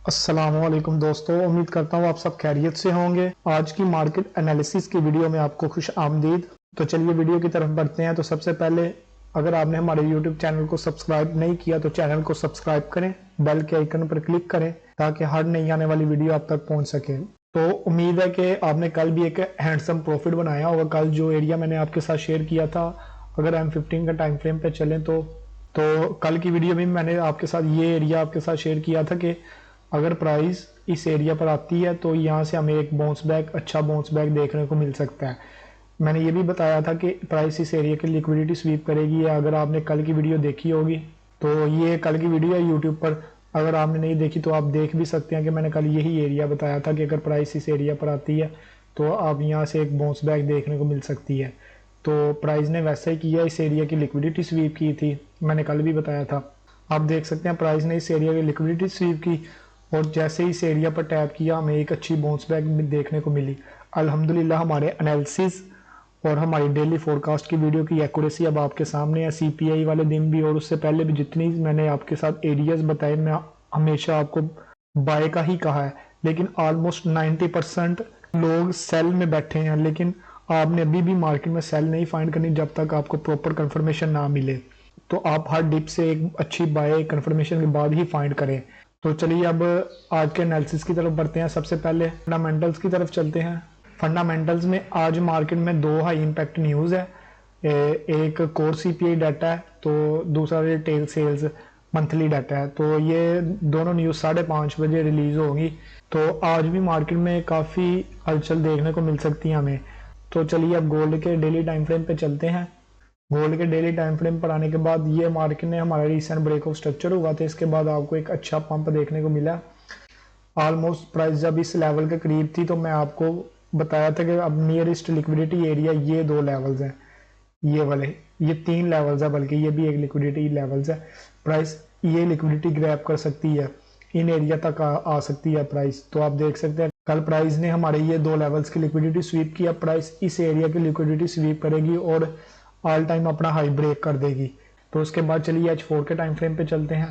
अस्सलामुअलैकुम दोस्तों, उम्मीद करता हूँ आप सब खैरियत से होंगे। आज की मार्केट एनालिसिस की वीडियो में आपको खुश आमदीद। तो चलिए वीडियो की तरफ बढ़ते हैं। तो सबसे पहले अगर आपने हमारे यूट्यूब चैनल को सब्सक्राइब नहीं किया तो चैनल को सब्सक्राइब करें, बेल के आइकन पर क्लिक करें ताकि हर नई आने वाली वीडियो आप तक पहुँच सके। तो उम्मीद है कि आपने कल भी एक हैंडसम प्रॉफिट बनाया होगा। कल जो एरिया मैंने आपके साथ शेयर किया था, अगर M15 का टाइम फ्रेम पे चलें तो कल की वीडियो में मैंने आपके साथ ये एरिया आपके साथ शेयर किया था कि अगर प्राइस इस एरिया पर आती है तो यहाँ से हमें एक बाउंस बैक, अच्छा बाउंस बैक देखने को मिल सकता है। मैंने ये भी बताया था कि प्राइस इस एरिया की लिक्विडिटी स्वीप करेगी। अगर आपने कल की वीडियो देखी होगी तो ये कल की वीडियो है यूट्यूब पर, अगर आपने नहीं देखी तो आप देख भी सकते हैं कि मैंने कल यही एरिया बताया था कि अगर प्राइस इस एरिया पर आती है तो आप यहाँ से एक बाउंस बैक देखने को मिल सकती है। तो प्राइस ने वैसा ही किया, इस एरिया की लिक्विडिटी स्वीप की थी, मैंने कल भी बताया था। आप देख सकते हैं प्राइस ने इस एरिया की लिक्विडिटी स्वीप की और जैसे ही इस एरिया पर टैप किया हमें एक अच्छी बाउंस बैक देखने को मिली। अल्हम्दुलिल्लाह हमारे एनालिसिस और हमारी डेली फोरकास्ट की वीडियो की एक्यूरेसी अब आपके सामने है। CPI वाले दिन भी और उससे पहले भी जितनी मैंने आपके साथ एरियाज बताए, मैं हमेशा आपको बाय का ही कहा है, लेकिन ऑलमोस्ट 90% लोग सेल में बैठे हैं। लेकिन आपने अभी भी मार्केट में सेल नहीं फाइंड करनी जब तक आपको प्रॉपर कंफर्मेशन ना मिले। तो आप हर डिप से एक अच्छी बाय कंफर्मेशन के बाद ही फाइंड करें। तो चलिए अब आज के एनालिसिस की तरफ बढ़ते हैं। सबसे पहले फंडामेंटल्स की तरफ चलते हैं। फंडामेंटल्स में आज मार्केट में दो हाई इम्पैक्ट न्यूज़ है। एक कोर CPI डाटा है तो दूसरा रिटेल सेल्स मंथली डाटा है। तो ये दोनों न्यूज़ 5:30 बजे रिलीज होगी। तो आज भी मार्केट में काफ़ी हलचल देखने को मिल सकती है हमें। तो चलिए अब गोल्ड के डेली टाइम फ्रेम पे चलते हैं। गोल्ड के डेली टाइम फ्रेम पर आने के बाद ये मार्केट ने हमारा रिसेंट ब्रेक ऑफ स्ट्रक्चर हुआ था, इसके बाद आपको एक अच्छा पंप देखने को मिला। ऑलमोस्ट प्राइस जब इस लेवल के करीब थी तो मैं आपको बताया था कि अब नियरेस्ट लिक्विडिटी एरिया ये दो लेवल्स हैं, ये वाले, ये 3 लेवल्स है, बल्कि ये भी एक लिक्विडिटी लेवल्स है। प्राइस ये लिक्विडिटी ग्रैब कर सकती है, इन एरिया तक आ सकती है प्राइस। तो आप देख सकते हैं कल प्राइस ने हमारे ये 2 लेवल्स की लिक्विडिटी स्वीप किया, प्राइस इस एरिया की लिक्विडिटी स्वीप करेगी और ऑल टाइम अपना हाई ब्रेक कर देगी। तो उसके बाद चलिए H4 के टाइम फ्रेम पे चलते हैं।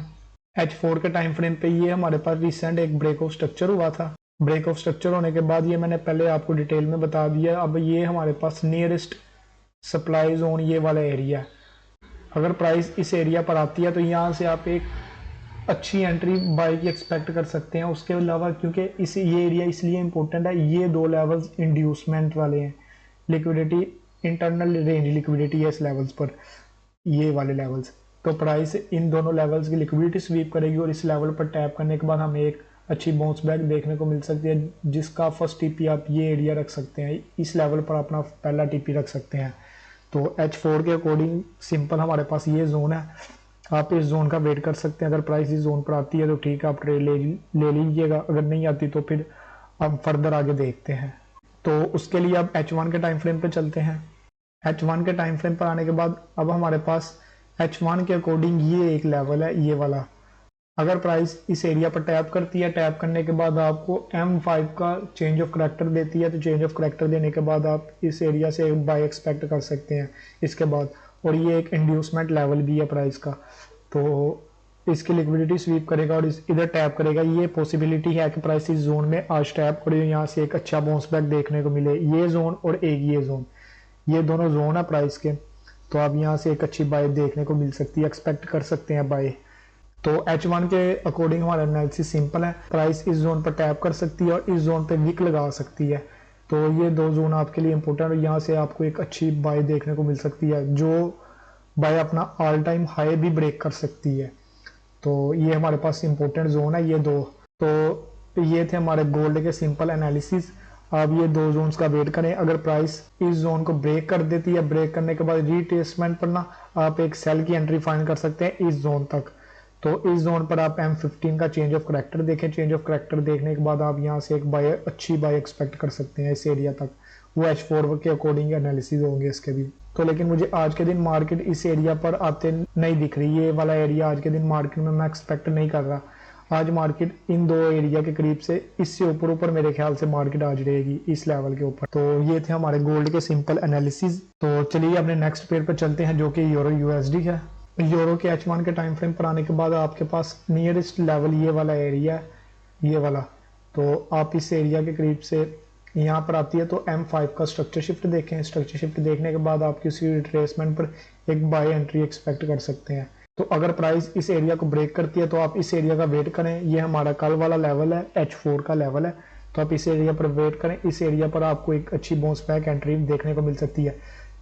H4 के टाइम फ्रेम पे ये हमारे पास रिसेंट एक ब्रेक ऑफ स्ट्रक्चर हुआ था। ब्रेक ऑफ स्ट्रक्चर होने के बाद ये मैंने पहले आपको डिटेल में बता दिया। अब ये हमारे पास नियरेस्ट सप्लाई जोन ये वाला एरिया है। अगर प्राइस इस एरिया पर आती है तो यहाँ से आप एक अच्छी एंट्री बाय की एक्सपेक्ट कर सकते हैं। उसके अलावा क्योंकि ये एरिया इसलिए इंपॉर्टेंट है, ये 2 लेवल्स इंड्यूसमेंट वाले हैं। लिक्विडिटी इंटरनल रेंज लिक्विडिटी है इस लेवल्स पर, ये वाले लेवल्स। तो प्राइस इन दोनों लेवल्स की लिक्विडिटी स्वीप करेगी और इस लेवल पर टैप करने के बाद हमें एक अच्छी बाउंस बैक देखने को मिल सकती है, जिसका फर्स्ट TP आप ये एरिया रख सकते हैं, इस लेवल पर अपना पहला TP रख सकते हैं। तो H4 के अकॉर्डिंग सिंपल हमारे पास ये जोन है, आप इस जोन का वेट कर सकते हैं। अगर प्राइस इस जोन पर आती है तो ठीक है, आप ट्रेड ले लीजिएगा, अगर नहीं आती तो फिर अब फर्दर आगे देखते हैं। तो उसके लिए अब H1 के टाइम फ्रेम पे चलते हैं। H1 के टाइम फ्रेम पर आने के बाद अब हमारे पास H1 के अकॉर्डिंग ये एक लेवल है, ये वाला। अगर प्राइस इस एरिया पर टैप करती है, टैप करने के बाद आपको M5 का चेंज ऑफ करेक्टर देती है, तो चेंज ऑफ करेक्टर देने के बाद आप इस एरिया से बाय एक्सपेक्ट कर सकते हैं इसके बाद। और ये एक इंड्यूसमेंट लेवल भी है प्राइस का, तो इसकी लिक्विडिटी स्वीप करेगा और इधर टैप करेगा। ये पॉसिबिलिटी है कि प्राइस इस जोन में आज टैप करे, यहाँ से एक अच्छा बाउंस बैक देखने को मिले। ये जोन और एक ये जोन, ये दोनों जोन है प्राइस के, तो आप यहाँ से एक अच्छी बाय देखने को मिल सकती है, एक्सपेक्ट कर सकते हैं बाय। तो H1 के अकॉर्डिंग हमारा एनालिसिस सिंपल है, प्राइस इस जोन पर टैप कर सकती है और इस जोन पे विक लगा सकती है। तो ये 2 जोन आपके लिए इंपॉर्टेंट है, यहाँ से आपको एक अच्छी बाय देखने को मिल सकती है, जो बाय अपना ऑल टाइम हाई भी ब्रेक कर सकती है। तो ये हमारे पास इंपॉर्टेंट जोन है ये 2। तो ये थे हमारे गोल्ड के सिंपल एनालिसिस। आप ये 2 जोन्स का वेट करें। अगर प्राइस इस जोन को ब्रेक कर देती है, ब्रेक करने के बाद रीट्रेसमेंट पर ना आप एक सेल की एंट्री फाइंड कर सकते हैं इस जोन तक। तो इस जोन पर आप M15 का चेंज ऑफ करेक्टर देखें, चेंज ऑफ करेक्टर देखने के बाद आप यहाँ से एक बाय, अच्छी बाय एक्सपेक्ट कर सकते हैं इस एरिया तक। वो H4 के अकॉर्डिंग एनालिसिस होंगे इसके भी। तो लेकिन मुझे आज के दिन मार्केट इस एरिया पर आते नहीं दिख रही, ये वाला एरिया आज के दिन मार्केट में मैं एक्सपेक्ट नहीं कर रहा। आज मार्केट इन 2 एरिया के करीब से, इससे ऊपर मेरे ख्याल से मार्केट आज रहेगी इस लेवल के ऊपर। तो ये थे हमारे गोल्ड के सिंपल एनालिसिस। तो चलिए अपने नेक्स्ट पेयर पर चलते हैं जो कि यूरो USD है। यूरो के H1 के टाइम फ्रेम पर आने के बाद आपके पास नियरेस्ट लेवल ये वाला एरिया है, ये वाला। तो आप इस एरिया के करीब से यहाँ पर आती है तो M5 का स्ट्रक्चर शिफ्ट देखें। स्ट्रक्चर शिफ्ट देखने के बाद आप किसी रिट्रेसमेंट पर एक बाय एंट्री एक्सपेक्ट कर सकते हैं। तो अगर प्राइस इस एरिया को ब्रेक करती है तो आप इस एरिया का वेट करें। ये हमारा कल वाला लेवल है, H4 का लेवल है, तो आप इस एरिया पर वेट करें। इस एरिया पर आपको एक अच्छी बाउंस बैक एंट्री देखने को मिल सकती है।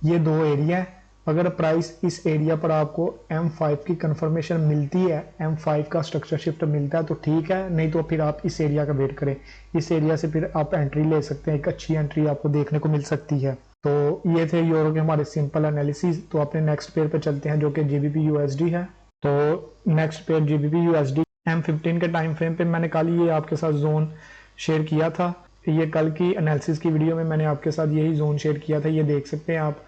ये दो एरिया है। अगर प्राइस इस एरिया पर आपको M5 की कंफर्मेशन मिलती है, M5 का स्ट्रक्चर शिफ्ट मिलता है तो ठीक है, नहीं तो फिर आप इस एरिया का वेट करें। इस एरिया से फिर आप एंट्री ले सकते हैं, एक अच्छी एंट्री आपको देखने को मिल सकती है। तो ये थे यूरो के हमारे सिंपल एनालिसिस। तो अपने नेक्स्ट पेयर पे चलते हैं जो कि GBP USD है। तो next pair GBP USD M15 के टाइम फ्रेम पे मैंने कल ये आपके साथ जोन शेयर किया था। ये कल की एनालिसिस की वीडियो में मैंने आपके साथ यही जोन शेयर किया था। ये देख सकते हैं आप।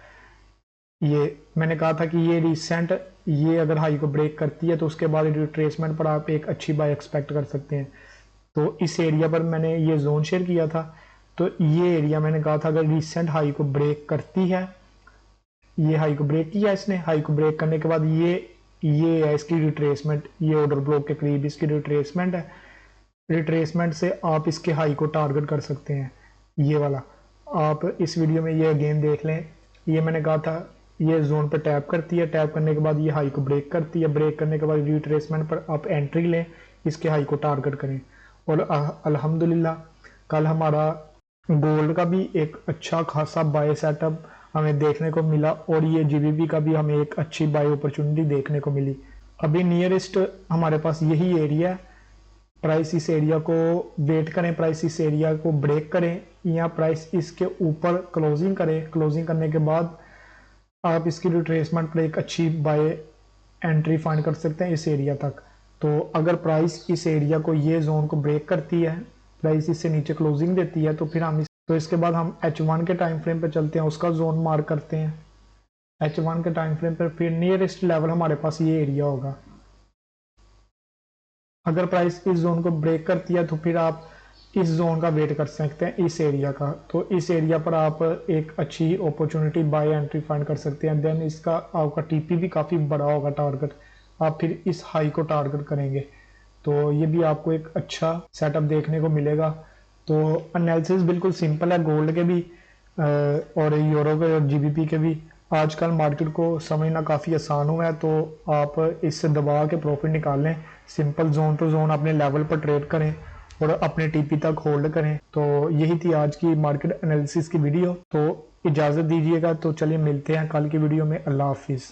ये मैंने कहा था कि ये रिसेंट ये अगर हाई को ब्रेक करती है तो उसके बाद रिट्रेसमेंट पर आप एक अच्छी बाय एक्सपेक्ट कर सकते हैं। तो इस एरिया पर मैंने ये जोन शेयर किया था। तो ये एरिया मैंने कहा था अगर रिसेंट हाई को ब्रेक करती है, ये हाई को ब्रेक किया इसने, हाई को ब्रेक करने के बाद ये है इसकी रिट्रेसमेंट, ये ऑर्डर ब्लॉक के करीब इसकी रिट्रेसमेंट है। रिट्रेसमेंट से आप इसके हाई को टारगेट कर सकते हैं, ये वाला। आप इस वीडियो में ये अगेन देख लें। ये मैंने कहा था ये जोन पर टैप करती है, टैप करने के बाद ये हाई को ब्रेक करती है, ब्रेक करने के बाद रिट्रेसमेंट पर आप एंट्री लें, इसके हाई को टारगेट करें। और अल्हम्दुलिल्लाह कल हमारा गोल्ड का भी एक अच्छा खासा बाय सेटअप हमें देखने को मिला और ये GBP का भी हमें एक अच्छी बाय अपॉर्चुनिटी देखने को मिली। अभी नियरेस्ट हमारे पास यही एरिया है। प्राइस इस एरिया को वेट करें, प्राइस इस एरिया को ब्रेक करें या प्राइस इसके ऊपर क्लोजिंग करें। क्लोजिंग करने के बाद आप इसकी रिट्रेसमेंट पर एक अच्छी बाय एंट्री फाइंड कर सकते हैं इस एरिया तक। तो अगर प्राइस इस एरिया को ये जोन को ब्रेक करती है, प्राइस इससे नीचे क्लोजिंग देती है, तो फिर हम तो इसके बाद हम H1 के टाइम फ्रेम पे चलते हैं, उसका जोन मार्क करते हैं। H1 के टाइम फ्रेम पर फिर नियरेस्ट लेवल हमारे पास ये एरिया होगा। अगर प्राइस इस जोन को ब्रेक करती है तो फिर आप इस जोन का वेट कर सकते हैं, इस एरिया का। तो इस एरिया पर आप एक अच्छी अपॉर्चुनिटी बाय एंट्री फाइंड कर सकते हैं। देन इसका आपका TP भी काफ़ी बड़ा होगा टारगेट, आप फिर इस हाई को टारगेट करेंगे। तो ये भी आपको एक अच्छा सेटअप देखने को मिलेगा। तो एनालिसिस बिल्कुल सिंपल है गोल्ड के भी और यूरो के और GBP के भी। आजकल मार्केट को समझना काफ़ी आसान हुआ है, तो आप इससे दबा के प्रॉफिट निकाल लें। सिंपल जोन टू जोन अपने लेवल पर ट्रेड करें और अपने TP तक होल्ड करें। तो यही थी आज की मार्केट एनालिसिस की वीडियो। तो इजाज़त दीजिएगा। तो चलिए मिलते हैं कल की वीडियो में। अल्लाह हाफिज़।